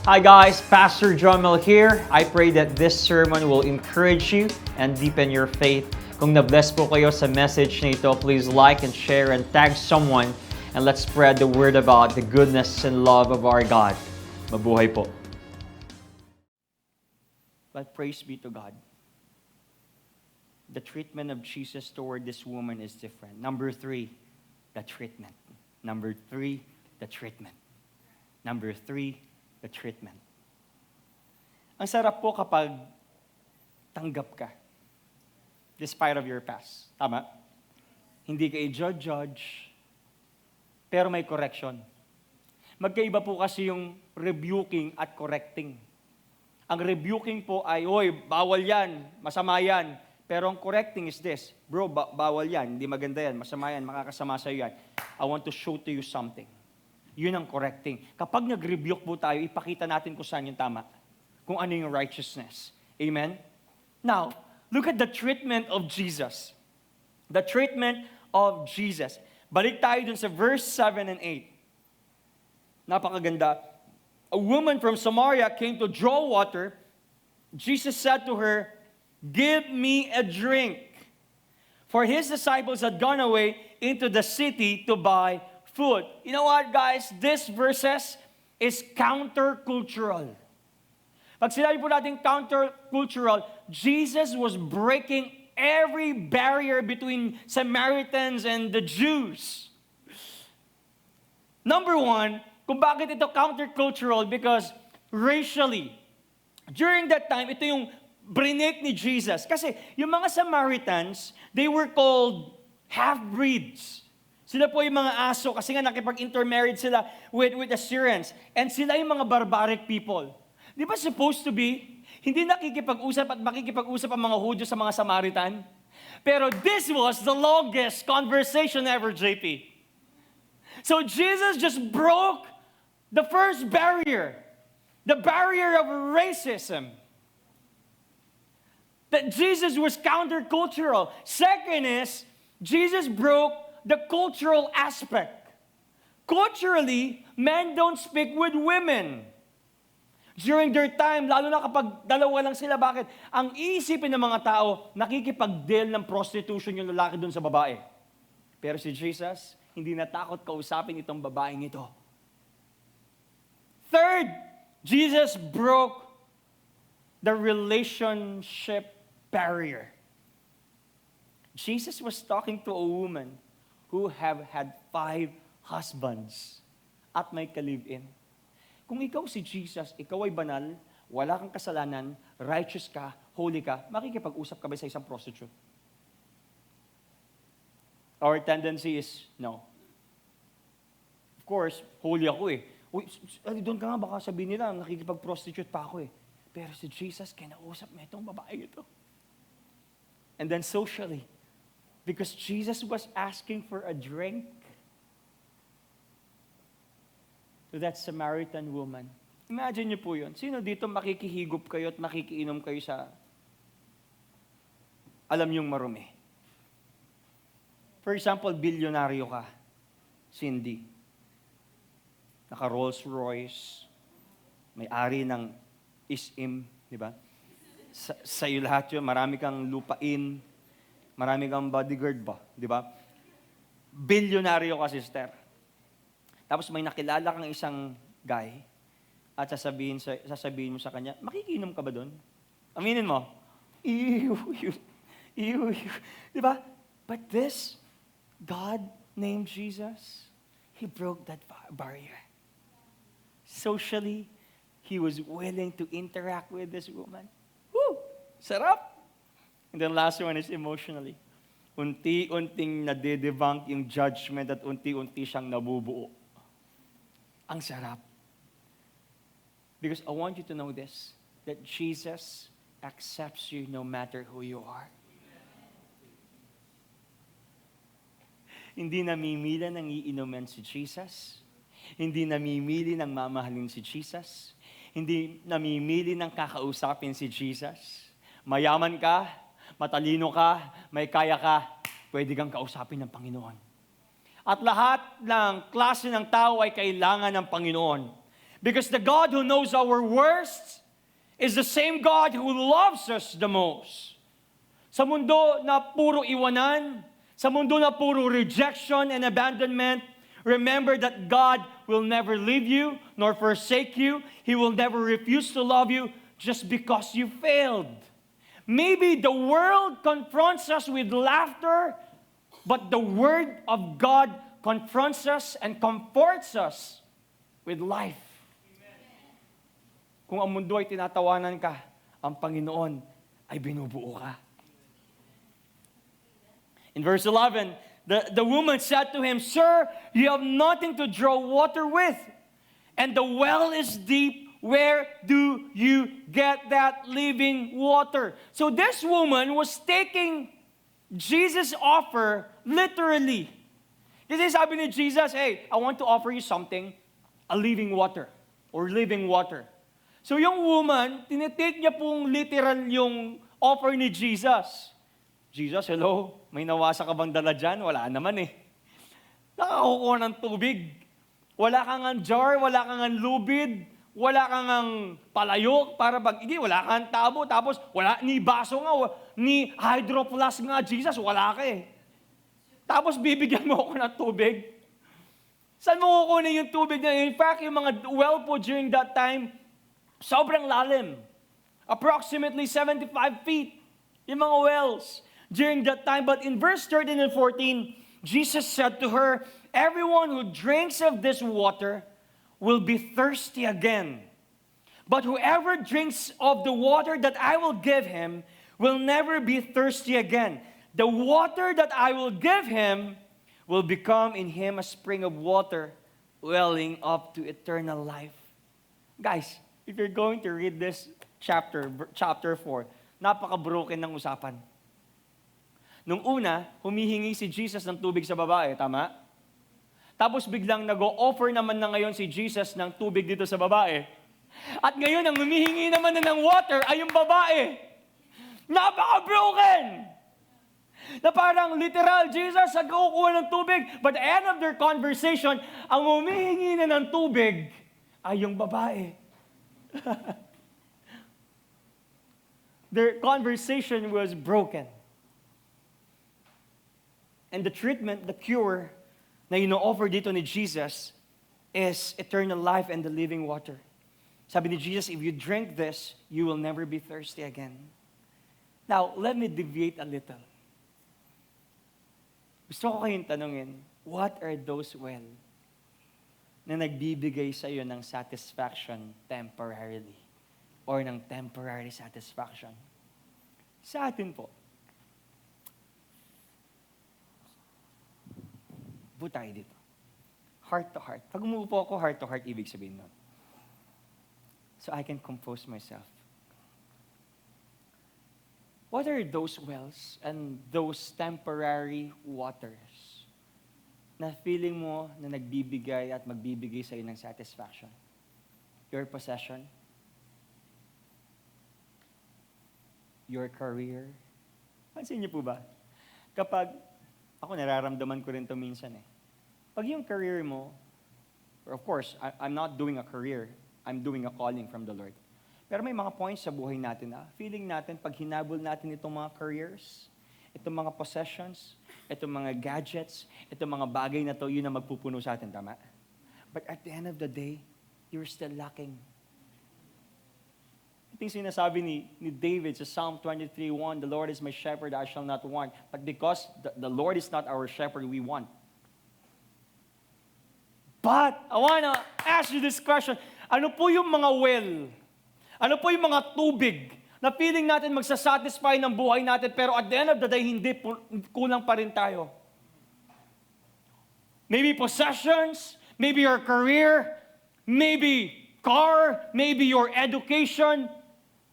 Hi guys, Pastor John Mel here. I pray that this sermon will encourage you and deepen your faith. Kung na-bless po kayo sa message na ito, please like and share and tag someone and let's spread the word about the goodness and love of our God. Mabuhay po. But praise be to God. The treatment of Jesus toward this woman is different. Number 3, the treatment. Number 3, the treatment. Number 3, the treatment. Ang sarap po kapag tanggap ka, despite of your past. Tama? Hindi ka i-judge, pero may correction. Magkaiba po kasi yung rebuking at correcting. Ang rebuking po ay, oy, bawal yan, masama yan. Pero ang correcting is this, bro, bawal yan, hindi maganda yan, masama yan, makakasama sa'yo yan. I want to show to you something. Yun ang correcting. Kapag nag-rebuke po tayo, ipakita natin kung saan yung tama. Kung ano yung righteousness. Amen? Now, look at the treatment of Jesus. The treatment of Jesus. Balik tayo dun sa verse 7 and 8. Napakaganda. A woman from Samaria came to draw water. Jesus said to her, "Give me a drink." For his disciples had gone away into the city to buy food. You know what, guys? This verses is countercultural. Pag sinabi po natin countercultural, Jesus was breaking every barrier between Samaritans and the Jews. Number 1, kung bakit ito countercultural? Because racially, during that time, ito yung brinik ni Jesus. Kasi yung mga Samaritans, they were called half-breeds. Sila po yung mga aso kasi nga nakipag-intermarried sila with Assyrians. And sila yung mga barbaric people. Di ba supposed to be, hindi nakikipag-usap at makikipag-usap ang mga Hudyo sa mga Samaritan? Pero this was the longest conversation ever, JP. So Jesus just broke the first barrier. The barrier of racism. That Jesus was countercultural. Second is, Jesus broke the cultural aspect. Culturally, men don't speak with women. During their time, lalo na kapag dalawa lang sila, bakit? Ang iisipin ng mga tao, nakikipag-deal ng prostitution yung lalaki dun sa babae. Pero si Jesus, hindi natakot kausapin itong babaeng ito. Third, Jesus broke the relationship barrier. Jesus was talking to a woman who have had 5 husbands at may ka-live-in. Kung ikaw si Jesus, ikaw ay banal, wala kang kasalanan, righteous ka, holy ka, makikipag-usap ka ba sa isang prostitute? Our tendency is, no. Of course, holy ako eh. Uy, doon ka nga, baka sabihin nila, nakikipag-prostitute pa ako eh. Pero si Jesus, kinausap mo itong babae ito. And then socially, because Jesus was asking for a drink to that Samaritan woman. Imagine niyo po yun. Sino dito makikihigop kayo at makikiinom kayo sa alam niyong marumi? For example, bilyonaryo ka, Cindy. Naka Rolls Royce, may-ari ng SM, di ba? Sa iyo lahat yun, marami kang lupain, marami kang bodyguard ba, di ba? Bilyonaryo ka, sister. Tapos may nakilala kang isang guy at sasabihin mo sa kanya, makikinom ka ba doon? Aminin mo, ew. Di ba? But this God named Jesus, He broke that barrier. Socially, He was willing to interact with this woman. Woo! Sarap! And then last one is emotionally. Unti-unting nade-debunk yung judgment at unti-unti siyang nabubuo. Ang sarap. Because I want you to know this, that Jesus accepts you no matter who you are. Hindi namimili ng iinuman si Jesus. Hindi namimili ng mamahalin si Jesus. Hindi namimili ng kakausapin si Jesus. Mayaman ka, matalino ka, may kaya ka, pwede kang kausapin ng Panginoon. At lahat ng klase ng tao ay kailangan ng Panginoon. Because the God who knows our worst is the same God who loves us the most. Sa mundo na puro iwanan, sa mundo na puro rejection and abandonment, remember that God will never leave you nor forsake you. He will never refuse to love you just because you failed. Maybe the world confronts us with laughter, but the Word of God confronts us and comforts us with life. Kung ang mundo ay tinatawanan ka, ang Panginoon ay binubuo ka. In verse 11, the woman said to him, "Sir, you have nothing to draw water with, and the well is deep. Where do you get that living water?" So this woman was taking Jesus' offer literally. Kasi sabi ni Jesus, "Hey, I want to offer you something, a living water, or living water." So yung woman, tinitake niya pong literal yung offer ni Jesus. Jesus, hello, may nawasa ka bang dala dyan? Wala naman eh. Nakakukuha ng tubig. Wala kang ang jar, wala kang ang lubid, wala kang ang palayok para wala kang tabo, tapos wala, ni baso nga, ni hydro flask nga, Jesus, wala ka eh. Tapos bibigyan mo ako ng tubig. Saan mo kukunin yung tubig na? In fact, yung mga well po during that time, sobrang lalim. Approximately 75 feet. Yung mga wells during that time. But in verse 13 and 14, Jesus said to her, "Everyone who drinks of this water will be thirsty again. But whoever drinks of the water that I will give him will never be thirsty again. The water that I will give him will become in him a spring of water welling up to eternal life." Guys, if you're going to read this chapter 4, napaka-broken ng usapan. Nung una, humihingi si Jesus ng tubig sa babae, tama? Tapos biglang nag-o-offer naman na ngayon si Jesus ng tubig dito sa babae. At ngayon, ang humihingi naman na ng water ay yung babae. Napaka-broken! Na parang literal, Jesus, nag-kukuha ng tubig. But at the end of their conversation, ang humihingi na ng tubig ay yung babae. Their conversation was broken. And the treatment, the cure na ino-offer dito ni Jesus is eternal life and the living water. Sabi ni Jesus, if you drink this, you will never be thirsty again. Now, let me deviate a little. Gusto ko kayong tanungin, what are those well na nagbibigay sa iyo ng satisfaction temporarily or ng temporary satisfaction? Sa atin po, tayo dito. Heart to heart. Pag umuupo ako, heart to heart, ibig sabihin nun. So I can compose myself. What are those wells and those temporary waters na feeling mo na nagbibigay at magbibigay sa iyo ng satisfaction? Your possession? Your career? Pansin niyo po ba? Kapag, ako nararamdaman ko rin ito minsan eh. Pag yung career mo, of course, I'm not doing a career. I'm doing a calling from the Lord. Pero may mga points sa buhay natin na feeling natin, pag hinabol natin itong mga careers, itong mga possessions, itong mga gadgets, itong mga bagay na to, yun na magpupuno sa atin, tama? But at the end of the day, you're still lacking. Ito yung sinasabi ni David sa Psalm 23:1, "The Lord is my shepherd, I shall not want." But because the Lord is not our shepherd, we want. But I want to ask you this question. Ano po yung mga well? Ano po yung mga tubig na feeling natin magsasatisfy ng buhay natin pero at the end of the day, hindi, kulang pa rin tayo? Maybe possessions, maybe your career, maybe car, maybe your education,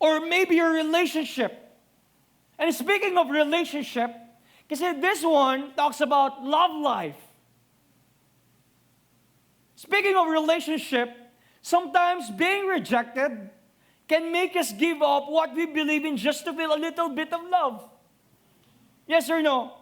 or maybe your relationship. And speaking of relationship, kasi this one talks about love life. Speaking of relationship, sometimes being rejected can make us give up what we believe in just to feel a little bit of love. Yes or no?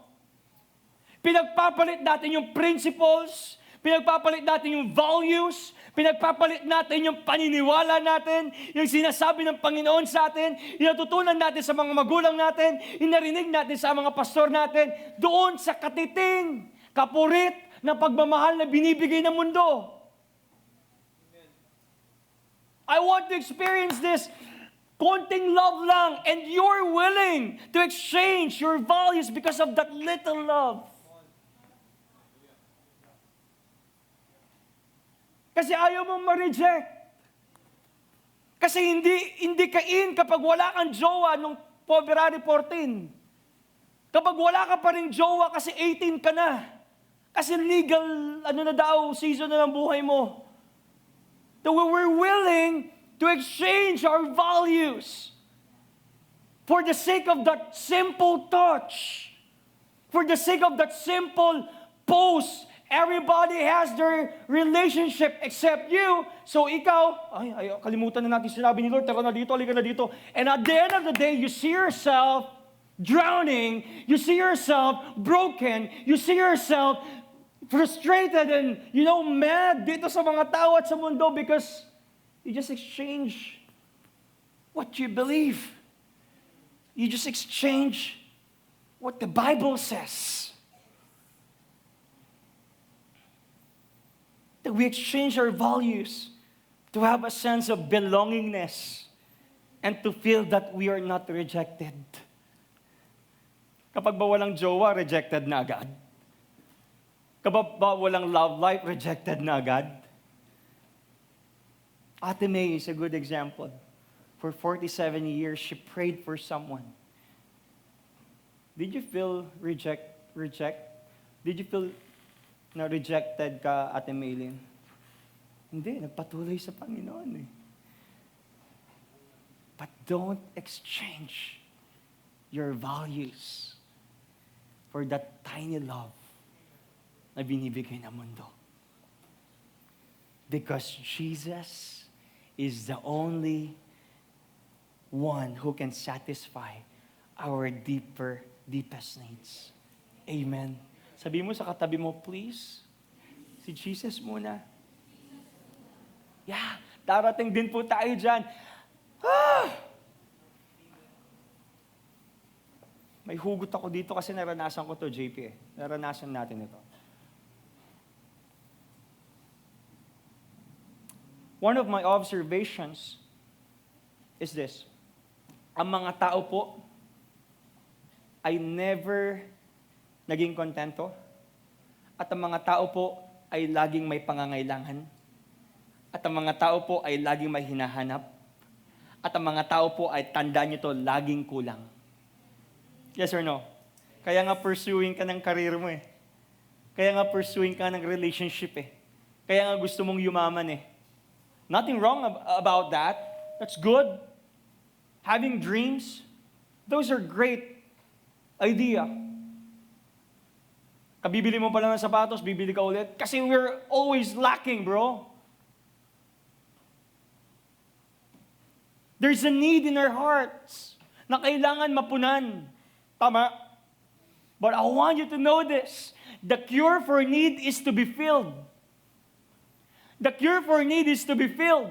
Pinagpapalit natin yung principles, pinagpapalit natin yung values, Pinagpapalit natin yung paniniwala natin, yung sinasabi ng Panginoon sa atin, yung natutunan natin sa mga magulang natin, yung narinig natin sa mga pastor natin, doon sa katiting, kapurit na pagmamahal na binibigay ng mundo. I want to experience this konting love lang, and you're willing to exchange your values because of that little love. Kasi ayaw mong ma-reject. Kasi hindi ka in kapag wala kang jowa nung February 14. Kapag wala ka pa rin jowa kasi 18 ka na. Kasi legal, season na ng buhay mo. That we're willing to exchange our values for the sake of that simple touch, for the sake of that simple post. Everybody has their relationship except you. So ikaw, kalimutan na natin sinabi ni Lord, tara na dito, halika na dito. And at the end of the day, you see yourself drowning, you see yourself broken, you see yourself frustrated and, mad dito sa mga tao at sa mundo because you just exchange what you believe. You just exchange what the Bible says. That we exchange our values to have a sense of belongingness and to feel that we are not rejected. Kapag ba walang jowa, rejected na agad. Kapag ba walang love life, rejected na agad. Ate May is a good example. For 47 years, she prayed for someone. Did you feel reject? Did you feel na rejected ka, Ate Maylin? Hindi, nagpatuloy sa Panginoon eh. But don't exchange your values for that tiny love na binibigay ng mundo. Because Jesus is the only one who can satisfy our deepest needs. Amen. Sabi mo sa katabi mo, please, si Jesus muna. Yeah, darating din po tayo dyan. May hugot ako dito kasi naranasan ko to, JP eh. Naranasan natin ito. One of my observations is this. Ang mga tao po ay never naging kontento at ang mga tao po ay laging may pangangailangan at ang mga tao po ay laging may hinahanap at ang mga tao po ay tandaan nyo to, laging kulang. Yes or no? Kaya nga pursuing ka ng career mo eh. Kaya nga pursuing ka ng relationship eh. Kaya nga gusto mong yumaman eh. Nothing wrong about that. That's good. Having dreams, those are great idea. Kabibili mo pa lang ng sapatos, bibili ka ulit. Kasi we're always lacking, bro. There's a need in our hearts na kailangan mapunan. Tama? But I want you to know this. The cure for need is to be filled. The cure for need is to be filled.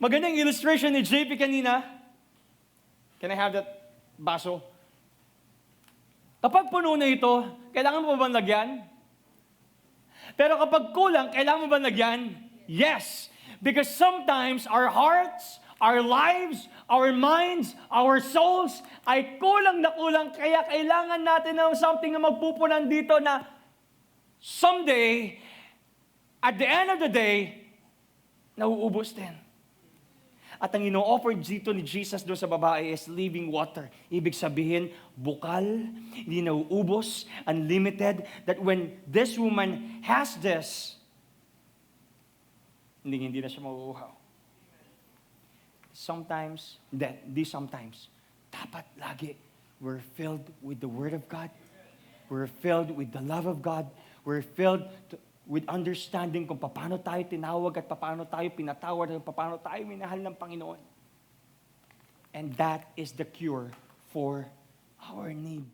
Magandang illustration ni JP kanina. Can I have that baso? Kapag puno na ito, kailangan mo ba lagyan? Pero kapag kulang, kailangan mo ba lagyan? Yes. Because sometimes our hearts, our lives, our minds, our souls ay kulang na kulang. Kaya kailangan natin ng something na magpupunan dito na someday, at the end of the day, nauubos din. At ang ino-offer dito ni Jesus doon sa babae is living water. Ibig sabihin, bukal, hindi nauubos, unlimited, that when this woman has this, hindi na siya mauuhaw. Sometimes, dapat lagi, we're filled with the Word of God. We're filled with the love of God. We're filled with understanding kung paano tayo tinawag at paano tayo pinatawad at paano tayo minahal ng Panginoon. And that is the cure for our need.